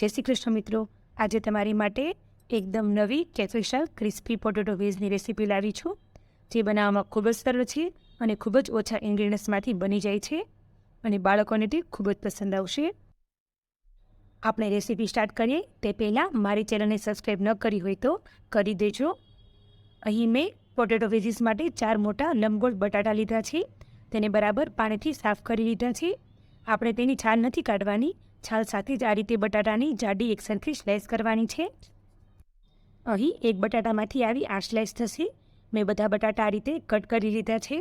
જય શ્રી કૃષ્ણ મિત્રો, આજે તમારી માટે એકદમ નવી કેફેશલ ક્રિસ્પી પોટેટો વેજની રેસીપી લાવી છું, જે બનાવવામાં ખૂબ જ સરળ છે અને ખૂબ જ ઓછા ઇન્ગ્રીડિયન્ટ્સમાંથી બની જાય છે અને બાળકોને તે ખૂબ જ પસંદ આવશે. આપણે રેસીપી સ્ટાર્ટ કરીએ તે પહેલાં મારી ચેનલને સબસ્ક્રાઈબ ન કરી હોય તો કરી દેજો. અહીં મેં પોટેટો વેજીસ માટે 4 મોટા લંબગોળ બટાટા લીધા છે. તેને બરાબર પાણીથી સાફ કરી લીધા છે. આપણે તેની છાલ નથી કાઢવાની, છાલ સાથે જ આ રીતે બટાટાની જાડી એકસરખી સ્લાઇસ કરવાની છે. અહીં એક બટાટામાંથી આવી 8 સ્લાઇસ થશે. મેં બધા બટાટા આ રીતે કટ કરી લીધા છે.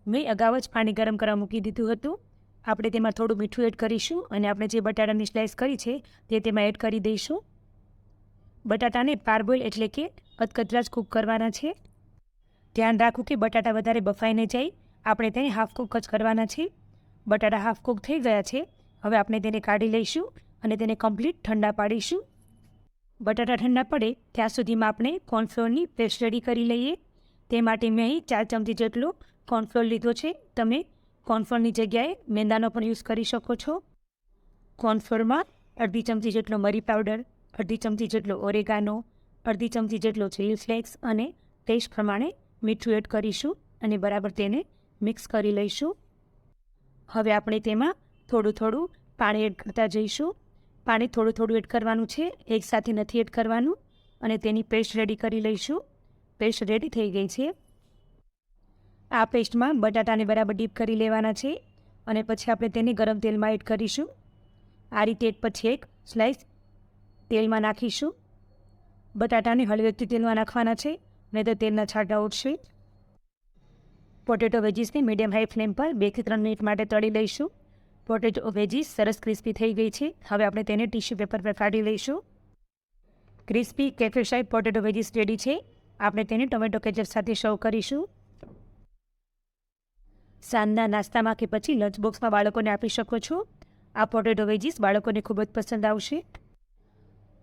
મેં અગાઉ જ પાણી ગરમ કરવા મૂકી દીધું હતું. આપણે તેમાં થોડું મીઠું એડ કરીશું અને આપણે જે બટાટાની સ્લાઇસ કરી છે તે તેમાં એડ કરી દઈશું. બટાટાને પારબોઇલ એટલે કે અધકચરા જ કૂક કરવાના છે. ધ્યાન રાખવું કે બટાટા વધારે બફાઈ ન જાય. આપણે તેને હાફ કૂક જ કરવાના છે. બટાટા હાફ કૂક થઈ ગયા છે. હવે આપણે તેને કાઢી લઈશું અને તેને કમ્પ્લીટ ઠંડા પાડીશું. બટાટા ઠંડા પડે ત્યાં સુધીમાં આપણે કોર્નફ્લોરની પેસ્ટ રેડી કરી લઈએ. તે માટે મેં અહીં 4 ચમચી જેટલો કોર્નફ્લોર લીધો છે. તમે કોર્નફ્લોરની જગ્યાએ મેંદાનો પણ યુઝ કરી શકો છો. કોર્નફ્લોરમાં અડધી ચમચી જેટલો મરી પાવડર, અડધી ચમચી જેટલો ઓરેગાનો, અડધી ચમચી જેટલો ચીલી ફ્લેક્સ અને ટેસ્ટ પ્રમાણે મીઠું એડ કરીશું અને બરાબર તેને મિક્સ કરી લઈશું. હવે આપણે તેમાં થોડું થોડું પાણી એડ કરતા જઈશું. પાણી થોડું થોડું એડ કરવાનું છે, એકસાથે નથી એડ કરવાનું. અને તેની પેસ્ટ રેડી કરી લઈશું. પેસ્ટ રેડી થઈ ગઈ છે. આ પેસ્ટમાં બટાટાને બરાબર ડીપ કરી લેવાના છે અને પછી આપણે તેને ગરમ તેલમાં એડ કરીશું. આ રીતે એક પછી એક સ્લાઇસ તેલમાં નાખીશું. બટાટાને હળવેથી તેલમાં નાખવાના છે, નહીં તો તેલના છાંટા ઉઠશે. પોટેટો વેજીસને મીડિયમ હાઈ ફ્લેમ પર 2 થી 3 મિનિટ માટે તળી લઈશું. પોટેટો વેજીસ સરસ ક્રિસ્પી થઈ ગઈ છે. હવે આપણે તેને ટીશ્યુ પેપર પર કાઢી લઈશું. Crispy cafe potato veggies ready છે. આપણે તેને ટોમેટો કેચઅપ સાથે સર્વ કરીશું. સાંજના નાસ્તામાં કે પછી લંચ બોક્સમાં બાળકોને આપી શકો છો. આ પોટેટો વેજીસ બાળકોને ખૂબ જ પસંદ આવશે.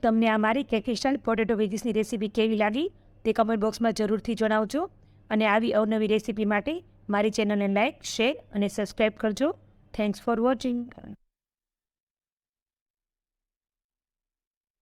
તમને આ મારી કેફે સ્ટાઇલ પોટેટો વેજીસની રેસીપી કેવી લાગી તે કમેન્ટ બોક્સમાં જરૂરથી જણાવજો. અને આવી અવનવી રેસીપી માટે મારી ચેનલને લાઇક, શેર અને સબસ્ક્રાઈબ કરજો. Thanks for watching.